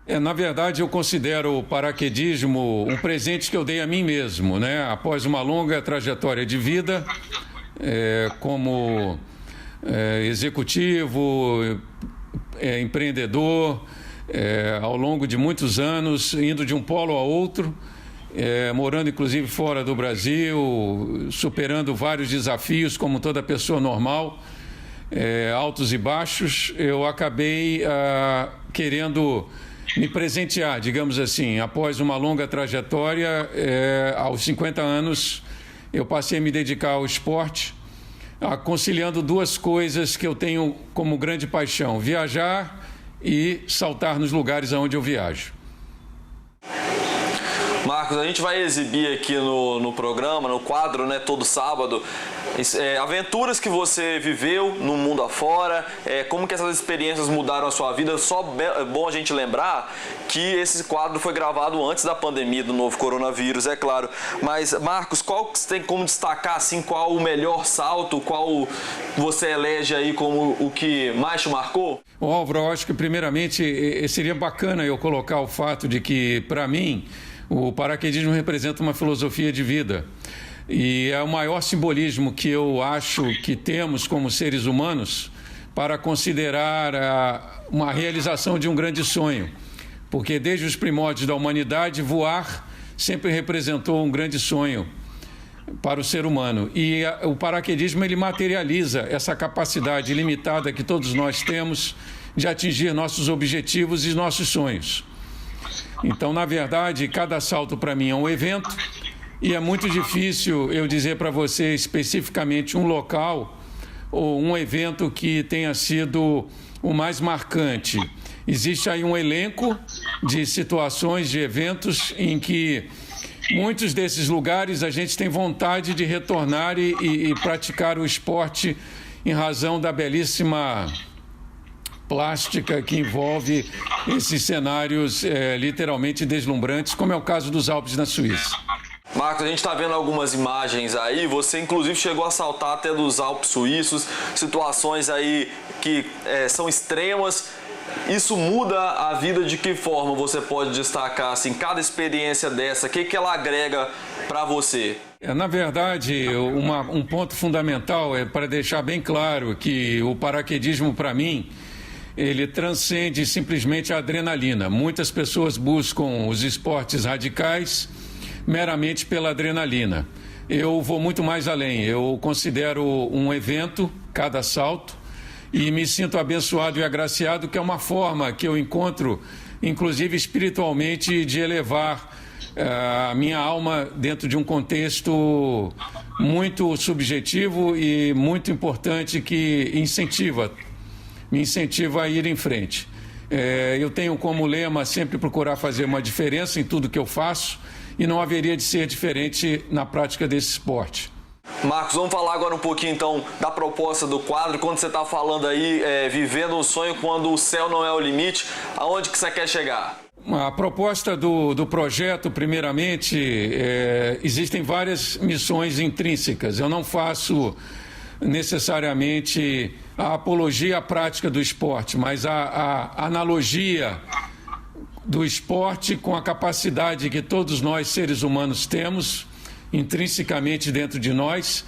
S7: Na verdade, eu considero o paraquedismo um presente que eu dei a mim mesmo, né? Após uma longa trajetória de vida, como executivo, empreendedor, ao longo de muitos anos, indo de um polo a outro, morando inclusive fora do Brasil, superando vários desafios, como toda pessoa normal, altos e baixos, eu acabei querendo me presentear, digamos assim. Após uma longa trajetória, aos 50 anos, eu passei a me dedicar ao esporte, conciliando duas coisas que eu tenho como grande paixão: viajar e saltar nos lugares aonde eu viajo.
S6: Marcos, a gente vai exibir aqui no programa, no quadro, né, todo sábado, aventuras que você viveu no mundo afora, como que essas experiências mudaram a sua vida. Só é bom a gente lembrar que esse quadro foi gravado antes da pandemia do novo coronavírus, é claro. Mas, Marcos, qual você tem como destacar, assim, qual o melhor salto, qual você elege aí como o que mais te marcou?
S7: Álvaro, eu acho que primeiramente seria bacana eu colocar o fato de que, para mim, o paraquedismo representa uma filosofia de vida e é o maior simbolismo que eu acho que temos como seres humanos para considerar uma realização de um grande sonho, porque desde os primórdios da humanidade, voar sempre representou um grande sonho para o ser humano e o paraquedismo ele materializa essa capacidade ilimitada que todos nós temos de atingir nossos objetivos e nossos sonhos. Então, na verdade, cada salto para mim é um evento e é muito difícil eu dizer para você especificamente um local ou um evento que tenha sido o mais marcante. Existe aí um elenco de situações, de eventos em que muitos desses lugares a gente tem vontade de retornar e praticar o esporte em razão da belíssima plástica que envolve esses cenários literalmente deslumbrantes, como é o caso dos Alpes na Suíça.
S6: Marcos, a gente está vendo algumas imagens aí, você inclusive chegou a saltar até dos Alpes suíços, situações aí que são extremas. Isso muda a vida de que forma você pode destacar, assim, cada experiência dessa, o que ela agrega para você?
S7: Na verdade, um ponto fundamental é para deixar bem claro que o paraquedismo, para mim, ele transcende simplesmente a adrenalina. Muitas pessoas buscam os esportes radicais meramente pela adrenalina. Eu vou muito mais além. Eu considero um evento, cada salto, e me sinto abençoado e agraciado, que é uma forma que eu encontro, inclusive espiritualmente, de elevar a minha alma dentro de um contexto muito subjetivo e muito importante que me incentiva a ir em frente. Eu tenho como lema sempre procurar fazer uma diferença em tudo que eu faço e não haveria de ser diferente na prática desse esporte.
S6: Marcos, vamos falar agora um pouquinho então da proposta do quadro. Quando você está falando aí, vivendo um sonho quando o céu não é o limite, aonde que você quer chegar?
S7: A proposta do projeto, primeiramente, existem várias missões intrínsecas. Eu não faço necessariamente a apologia à prática do esporte, mas a analogia do esporte com a capacidade que todos nós, seres humanos, temos intrinsecamente dentro de nós,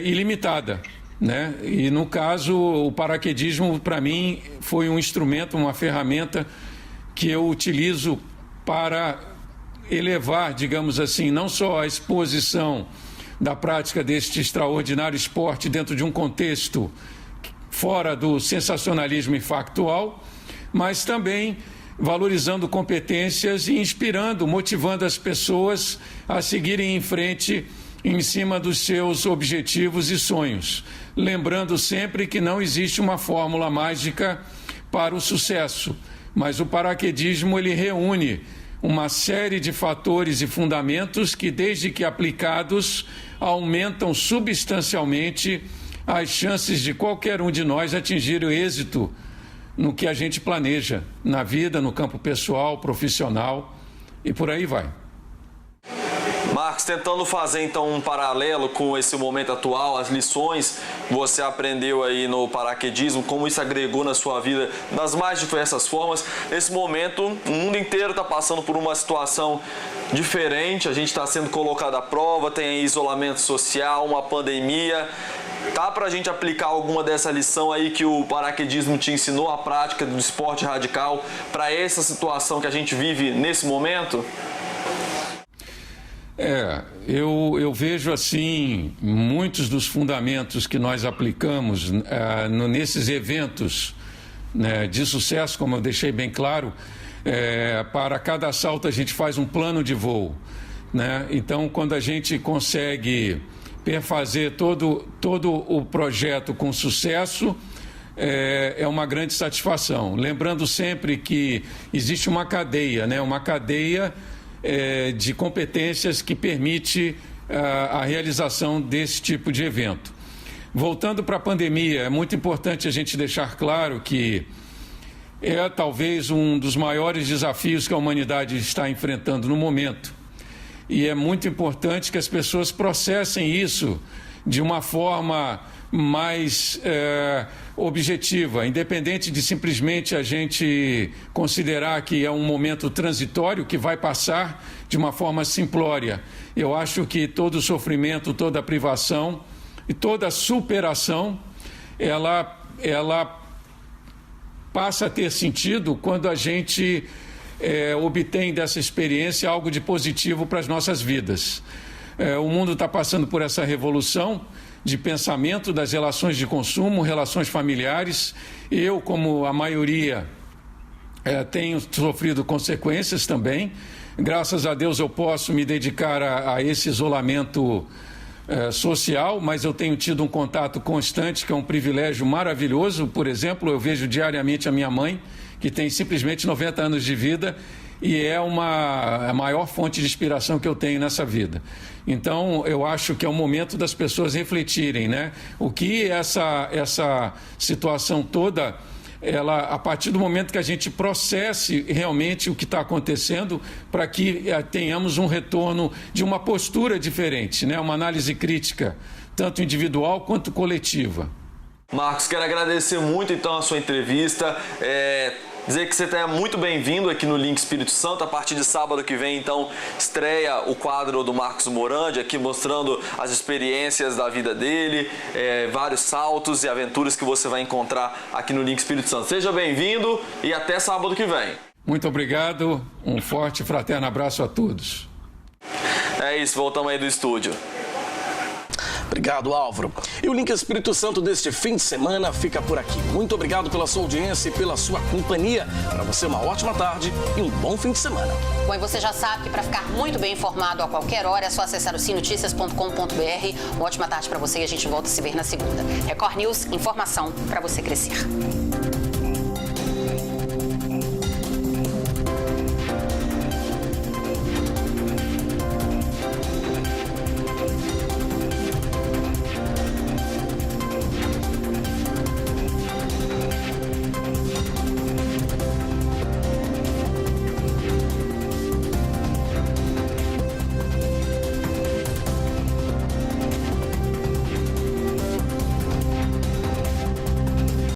S7: ilimitada, né? E no caso, o paraquedismo, para mim, foi um instrumento, uma ferramenta que eu utilizo para elevar, digamos assim, não só a exposição da prática deste extraordinário esporte dentro de um contexto fora do sensacionalismo factual, mas também valorizando competências e inspirando, motivando as pessoas a seguirem em frente em cima dos seus objetivos e sonhos. Lembrando sempre que não existe uma fórmula mágica para o sucesso, mas o paraquedismo ele reúne uma série de fatores e fundamentos que, desde que aplicados, aumentam substancialmente as chances de qualquer um de nós atingir o êxito no que a gente planeja, na vida, no campo pessoal, profissional e por aí vai.
S6: Marcos, tentando fazer então um paralelo com esse momento atual, as lições que você aprendeu aí no paraquedismo, como isso agregou na sua vida das mais diversas formas. Nesse momento, o mundo inteiro está passando por uma situação diferente, a gente está sendo colocado à prova, tem isolamento social, uma pandemia. Dá pra gente aplicar alguma dessa lição aí que o paraquedismo te ensinou, a prática do esporte radical, para essa situação que a gente vive nesse momento?
S7: Eu vejo assim, muitos dos fundamentos que nós aplicamos nesses eventos, né, de sucesso, como eu deixei bem claro, para cada salto a gente faz um plano de voo, né? Então, quando a gente consegue perfazer todo o projeto com sucesso, é uma grande satisfação. Lembrando sempre que existe uma cadeia, né? Uma cadeia de competências que permite a realização desse tipo de evento. Voltando para a pandemia, é muito importante a gente deixar claro que talvez um dos maiores desafios que a humanidade está enfrentando no momento. E é muito importante que as pessoas processem isso de uma forma mais objetiva, independente de simplesmente a gente considerar que é um momento transitório que vai passar de uma forma simplória. Eu acho que todo o sofrimento, toda a privação e toda a superação, ela passa a ter sentido quando a gente obtém dessa experiência algo de positivo para as nossas vidas. O mundo está passando por essa revolução de pensamento das relações de consumo, relações familiares. Eu, como a maioria, tenho sofrido consequências também. Graças a Deus eu posso me dedicar a esse isolamento social, mas eu tenho tido um contato constante, que é um privilégio maravilhoso. Por exemplo, eu vejo diariamente a minha mãe, que tem simplesmente 90 anos de vida e é a maior fonte de inspiração que eu tenho nessa vida. Então, eu acho que é o momento das pessoas refletirem, né? O que essa situação toda a partir do momento que a gente processe realmente o que está acontecendo, para que tenhamos um retorno de uma postura diferente, né? Uma análise crítica, tanto individual quanto coletiva.
S6: Marcos, quero agradecer muito então a sua entrevista. Dizer que você está muito bem-vindo aqui no Link Espírito Santo. A partir de sábado que vem, então, estreia o quadro do Marcos Morandi, aqui mostrando as experiências da vida dele, vários saltos e aventuras que você vai encontrar aqui no Link Espírito Santo. Seja bem-vindo e até sábado que vem.
S7: Muito obrigado, um forte e fraterno abraço a todos.
S6: É isso, voltamos aí do estúdio.
S1: Obrigado, Álvaro. E o Link Espírito Santo deste fim de semana fica por aqui. Muito obrigado pela sua audiência e pela sua companhia. Para você, uma ótima tarde e um bom fim de semana.
S2: Bom, e você já sabe que para ficar muito bem informado a qualquer hora é só acessar o sinoticias.com.br. Uma ótima tarde para você e a gente volta a se ver na segunda. Record News, informação para você crescer.